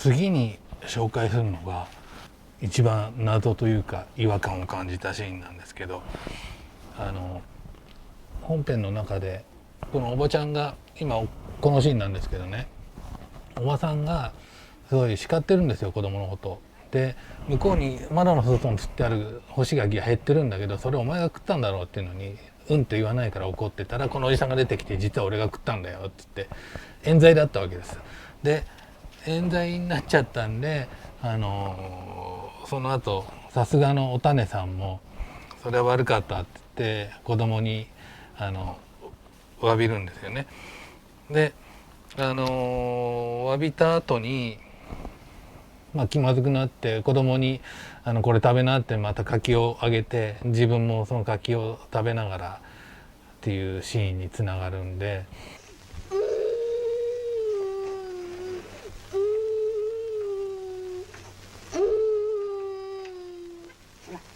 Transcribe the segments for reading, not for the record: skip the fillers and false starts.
次に紹介するのが一番謎というか違和感を感じたシーンなんですけど、本編の中でこのおばちゃんが今このシーンなんですけどね、おばさんがすごい叱ってるんですよ、子供のこと。で向こうに窓の外に釣ってある干し柿が減ってるんだけど、それお前が食ったんだろうっていうのにうんって言わないから怒ってたら、このおじさんが出てきて、実は俺が食ったんだよって言って冤罪だったわけです。で冤罪になっちゃったんで、その後さすがのお種さんもそれは悪かったって言って子供に詫びるんですよね。で詫びた後に気まずくなって子供にこれ食べなってまた柿をあげて、自分もその柿を食べながらっていうシーンにつながるんで、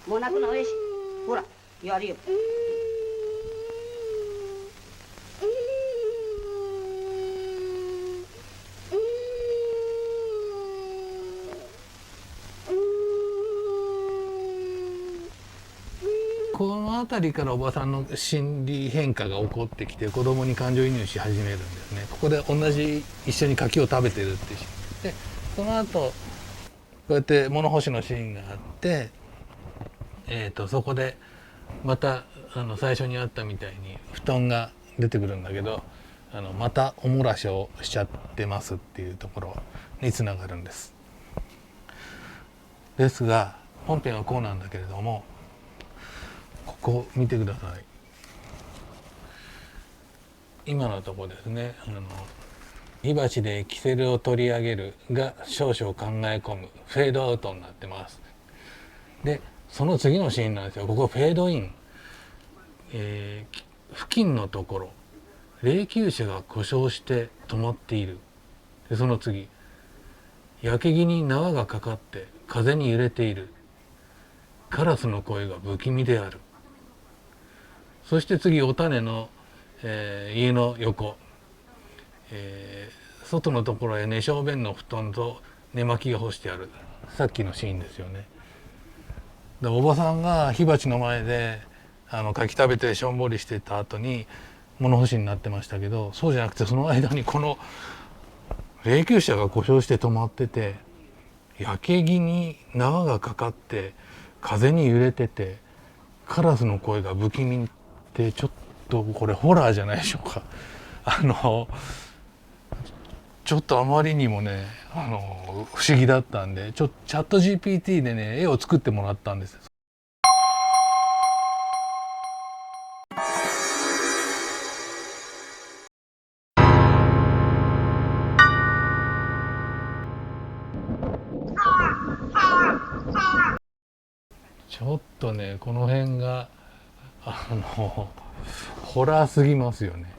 もう泣くのおいし、ほらやるよ。この辺りからおばさんの心理変化が起こってきて、子供に感情移入し始めるんですね。ここで同じ一緒に柿を食べてるってシーンで、その後こうやって物干しのシーンがあって、そこでまた最初にあったみたいに布団が出てくるんだけど、またおもらしをしちゃってますっていうところにつながるんです。ですが本編はこうなんだけれども、ここ見てください。今のとこですね、火鉢でキセルを取り上げるが少々考え込むフェードアウトになってます。でその次のシーンなんですよ。ここフェードイン、付近のところ霊柩車が故障して止まっている。でその次、焼け木に縄がかかって風に揺れている。カラスの声が不気味である。そして次、お種の、家の横、外のところへ寝小便の布団と寝巻きが干してある。さっきのシーンですよね。でおばさんが火鉢の前で柿食べてしょんぼりしてた後に物干しになってましたけど、そうじゃなくてその間にこの霊柩車が故障して止まってて、焼け木に縄がかかって風に揺れてて、カラスの声が不気味って、ちょっとこれホラーじゃないでしょうか。ちょっとあまりにもね不思議だったんで、チャット GPT でね絵を作ってもらったんです。ちょっとねこの辺がホラーすぎますよね。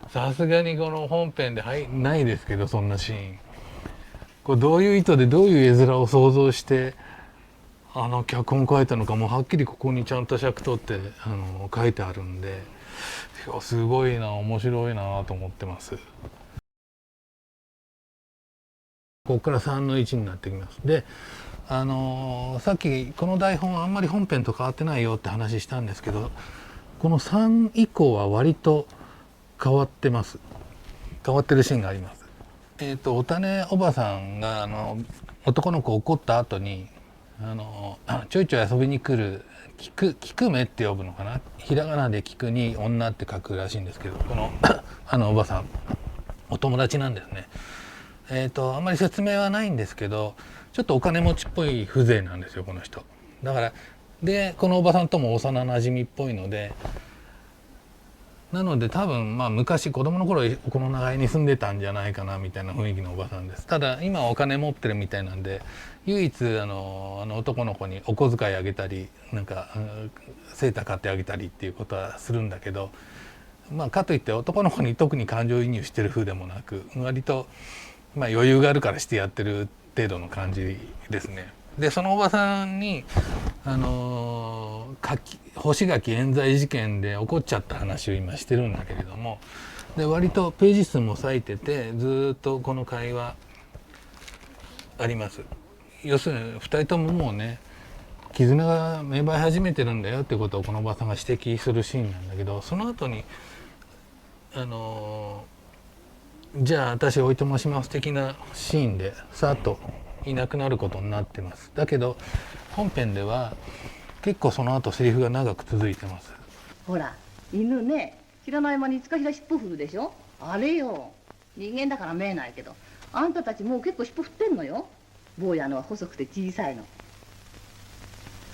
さすがにこの本編でないですけど、そんなシーン。これどういう意図でどういう絵面を想像して脚本書いたのかもはっきりここにちゃんと尺取って書いてあるんで、いやすごいな、面白いなと思ってます。ここから3の1になってきます。でさっきこの台本あんまり本編と変わってないよって話したんですけど、この3以降は割と変わってます。変わってるシーンがあります。お種おばさんが男の子怒った後にちょいちょい遊びに来る菊目って呼ぶのかな、ひらがなで菊に女って書くらしいんですけど、このおばさんお友達なんですね。あんまり説明はないんですけど、ちょっとお金持ちっぽい風情なんですよこの人。だからでこのおばさんとも幼なじみっぽいので、なので多分昔子供の頃この長屋に住んでたんじゃないかなみたいな雰囲気のおばさんです。ただ今はお金持ってるみたいなんで、唯一男の子にお小遣いあげたりなんかセーター買ってあげたりっていうことはするんだけど、かといって男の子に特に感情移入してる風でもなく、割と余裕があるからしてやってる程度の感じですね。でそのおばさんに干し柿冤罪事件で起こっちゃった話を今してるんだけれども、で割とページ数も割いててずっとこの会話あります。要するに2人とももうね絆が芽生え始めてるんだよってことをこのおばさんが指摘するシーンなんだけど、その後にじゃあ私おいとまします的なシーンでさっといなくなることになってます。だけど本編では結構その後セリフが長く続いてます。ほら犬ね、知らない間にいつかしら尻尾振るでしょ。あれよ、人間だから見えないけど、あんたたちもう結構尻尾振ってんのよ。坊やのは細くて小さいの、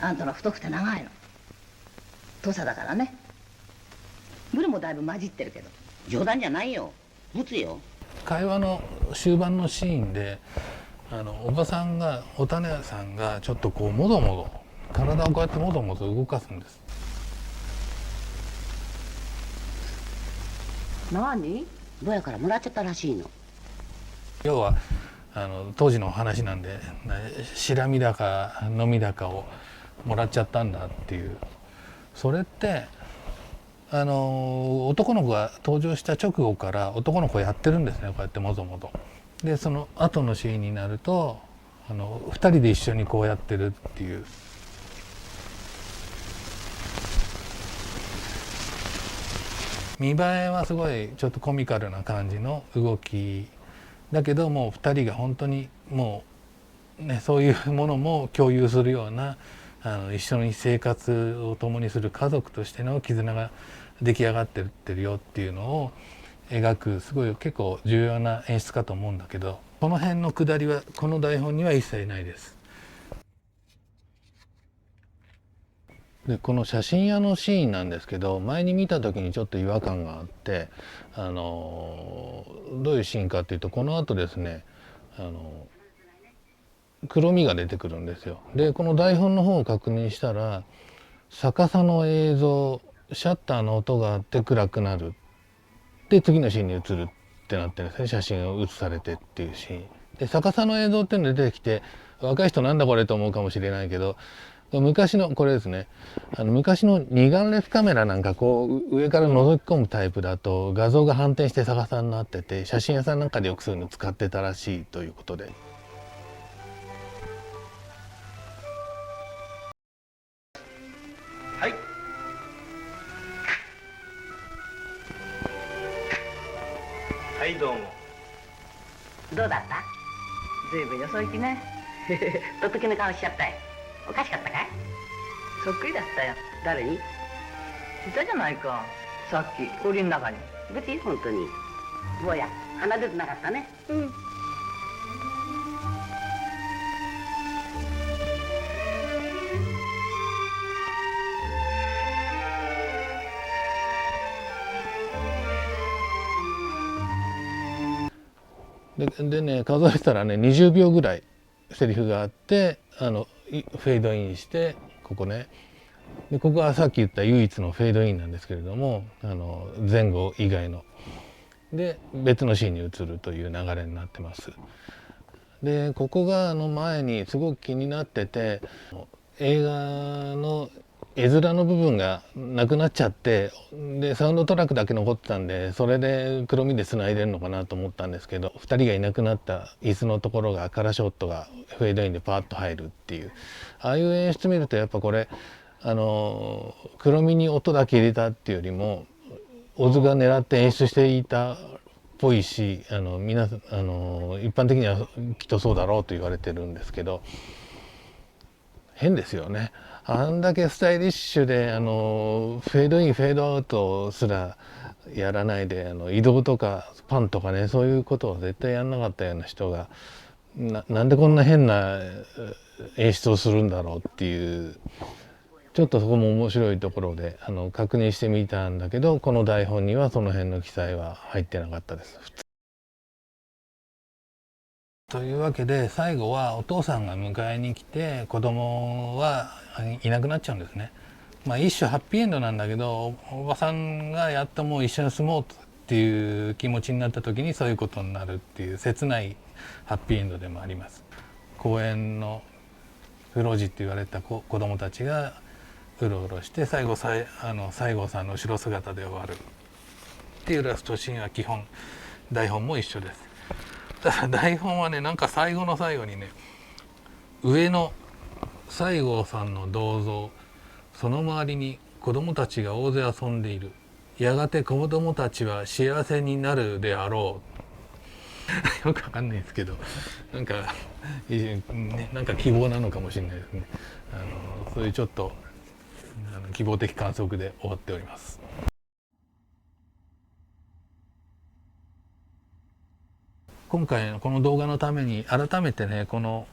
あんたのは太くて長いの。土佐だからね。ブルもだいぶ混じってるけど。冗談じゃないよ、持つよ。会話の終盤のシーンでおばさんがお種屋さんがちょっとこうもどもど体をこうやってもどもど動かすんです。何？坊やからもらっちゃったらしいの。要は当時の話なんでしらみだか飲みだかをもらっちゃったんだっていう。それって男の子が登場した直後から男の子やってるんですね、こうやってもぞもぞ。でその後のシーンになると2人で一緒にこうやってるっていう。見栄えはすごいちょっとコミカルな感じの動きだけども、2人が本当にもうねそういうものも共有するような一緒に生活を共にする家族としての絆が出来上がってるよっていうのを描くすごい結構重要な演出かと思うんだけど、この辺のくだりはこの台本には一切ないです。でこの写真屋のシーンなんですけど、前に見た時にちょっと違和感があって、どういうシーンかっていうと、この後ですね黒みが出てくるんですよ。でこの台本の方を確認したら逆さの映像、シャッターの音があって暗くなるで次のシーンに移るってなってるんですね。写真を写されてっていうシーンで逆さの映像っていうのが出てきて、若い人なんだこれと思うかもしれないけど、昔のこれですね、昔の二眼レフカメラなんかこう上から覗き込むタイプだと画像が反転して逆さになってて、写真屋さんなんかでよくそういうの使ってたらしいということで。はい。はい、どうも。どうだった？ずいぶんよそ行きね。とっときの顔しちゃったよ。おかしかったかい？そっくりだったよ。誰に？いたじゃないか、さっき氷の中に。別に本当に。坊や、鼻出てなかったね。うん。でね数えたらね20秒ぐらいセリフがあって、フェードインしてここね、でここはさっき言った唯一のフェードインなんですけれども、前後以外ので別のシーンに移るという流れになってます。でここが前にすごく気になってて、映画の絵面の部分がなくなっちゃって、でサウンドトラックだけ残ってたんで、それで黒みでつないでるのかなと思ったんですけど、2人がいなくなった椅子のところがカラーショットがフェードインでパーッと入るっていう、ああいう演出見るとやっぱこれ黒みに音だけ入れたっていうよりも小津が狙って演出していたっぽいし、一般的にはきっとそうだろうと言われてるんですけど、変ですよね。あんだけスタイリッシュでフェードインフェードアウトすらやらないで移動とかパンとかね、そういうことを絶対やんなかったような人がなんでこんな変な演出をするんだろうっていう、ちょっとそこも面白いところで確認してみたんだけど、この台本にはその辺の記載は入ってなかったです。というわけで最後はお父さんが迎えに来て子供はいなくなっちゃうんですね。一種ハッピーエンドなんだけど、おばさんがやっともう一緒に住もうっていう気持ちになった時にそういうことになるっていう切ないハッピーエンドでもあります。公園の不老児って言われた子供たちがうろうろして最後西郷さんの後ろ姿で終わるっていうラストシーンは基本台本も一緒です。ただ台本はねなんか最後の最後にね上の西郷さんの銅像、その周りに子供たちが大勢遊んでいる、やがて子供たちは幸せになるであろうよくわかんないですけどなんか、ね、なんか希望なのかもしれないですね。そういうちょっと希望的観測で終わっております。今回のこの動画のために改めてねこの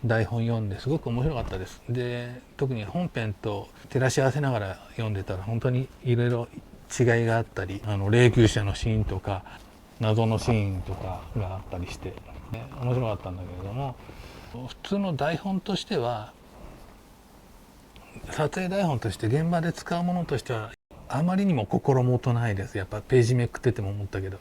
台本読んですごく面白かったです。で特に本編と照らし合わせながら読んでたら本当にいろいろ違いがあったり、霊柩車のシーンとか謎のシーンとかがあったりして、ね、面白かったんだけれども、普通の台本としては撮影台本として現場で使うものとしてはあまりにも心もとないです。やっぱページめくってても思ったけど、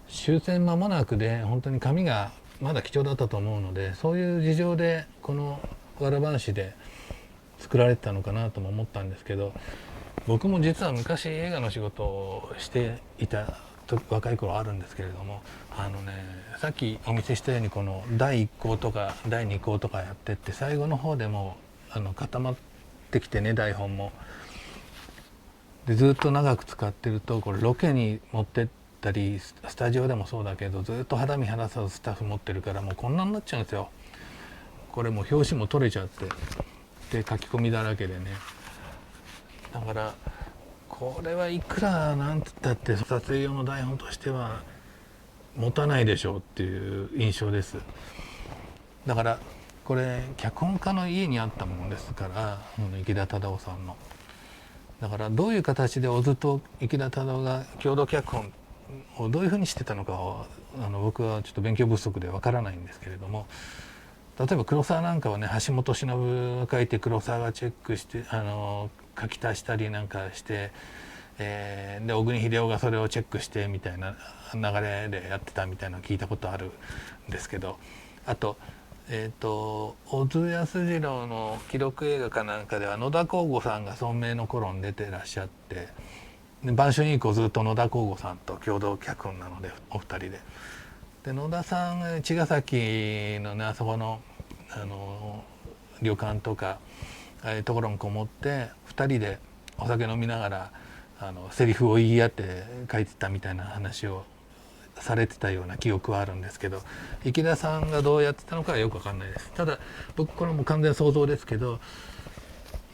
終戦間もなくで本当に紙がまだ貴重だったと思うので、そういう事情でこのわら半紙で作られてたのかなとも思ったんですけど、僕も実は昔映画の仕事をしていた若い頃あるんですけれども、さっきお見せしたようにこの第1項とか第2項とかやってって最後の方でも固まってきてね台本もでずっと長く使ってるとこれロケに持ってったりスタジオでもそうだけどずっと肌身離さずスタッフ持ってるからもうこんなになっちゃうんですよ。これもう表紙も取れちゃってで書き込みだらけでね、だからこれはいくらなんつったって撮影用の台本としては持たないでしょうっていう印象です。だからこれ脚本家の家にあったものですから池田忠夫さんの。だからどういう形で小津と池田忠夫が共同脚本をどういうふうにしてたのかを僕はちょっと勉強不足でわからないんですけれども、例えば黒沢なんかはね橋本忍が書いて黒沢がチェックして書き足したりなんかして、で小国秀夫がそれをチェックしてみたいな流れでやってたみたいなのを聞いたことあるんですけど、あと小津安二郎の記録映画かなんかでは野田光吾さんが存命の頃に出てらっしゃって、で晩春以降ずっと野田光吾さんと共同脚本なのでお二人で。で野田さん茅ヶ崎のねあそこの旅館とかああいうところにこもって2人でお酒飲みながらセリフを言い合って書いてたみたいな話をされてたような記憶はあるんですけど、池田さんがどうやってたのかはよく分かんないです。ただ僕これも完全想像ですけど、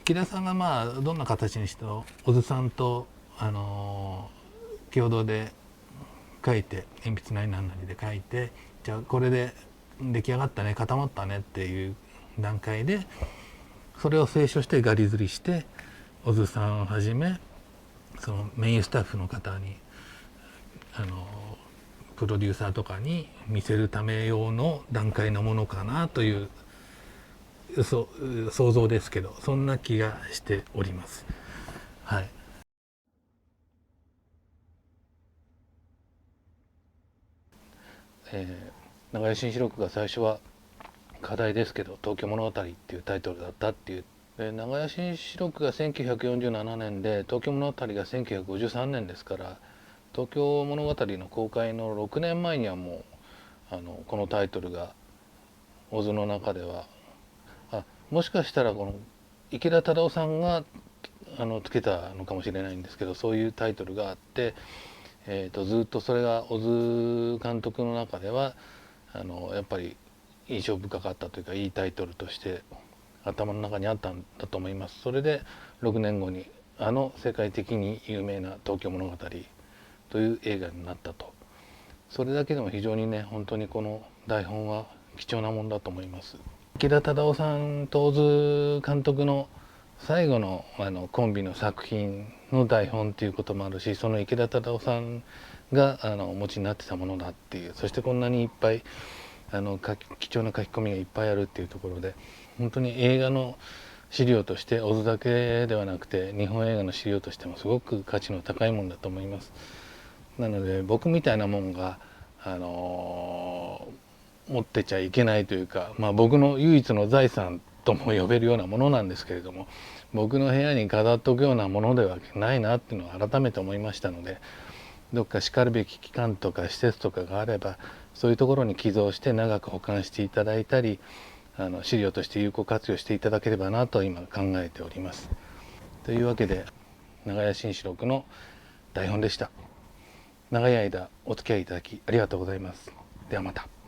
池田さんがまあどんな形にしても小津さんと共同で書いて鉛筆なり何なりで書いて、じゃあこれで出来上がったね固まったねっていう段階でそれを清書してガリ刷りして小津さんをはじめそのメインスタッフの方にプロデューサーとかに見せるため用の段階のものかなという想像ですけど、そんな気がしております。はい。長屋新四六が最初は課題ですけど「東京物語」っていうタイトルだったっていう。長屋新四六が1947年で東京物語が1953年ですから、東京物語の公開の6年前にはもうこのタイトルが小津の中ではもしかしたらこの池田忠夫さんがつけたのかもしれないんですけど、そういうタイトルがあって、ずっとそれが小津監督の中ではやっぱり印象深かったというかいいタイトルとして頭の中にあったんだと思います。それで6年後に世界的に有名な「東京物語」という映画になったと。それだけでも非常にね本当にこの台本は貴重なものだと思います。池田忠夫さんと小津監督の最後のコンビの作品の台本っていうこともあるし、その池田忠夫さんがお持ちになってたものだっていう、そしてこんなにいっぱい貴重な書き込みがいっぱいあるっていうところで、本当に映画の資料として小津だけではなくて日本映画の資料としてもすごく価値の高いものだと思います。なので僕みたいなもんが持ってちゃいけないというか、僕の唯一の財産とも呼べるようなものなんですけれども、僕の部屋に飾っておくようなものではないなっていうのを改めて思いましたので、どっかしかるべき機関とか施設とかがあればそういうところに寄贈して長く保管していただいたり、資料として有効活用していただければなと今考えております。というわけで長屋新四録の台本でした。長い間お付き合いいただきありがとうございます。ではまた。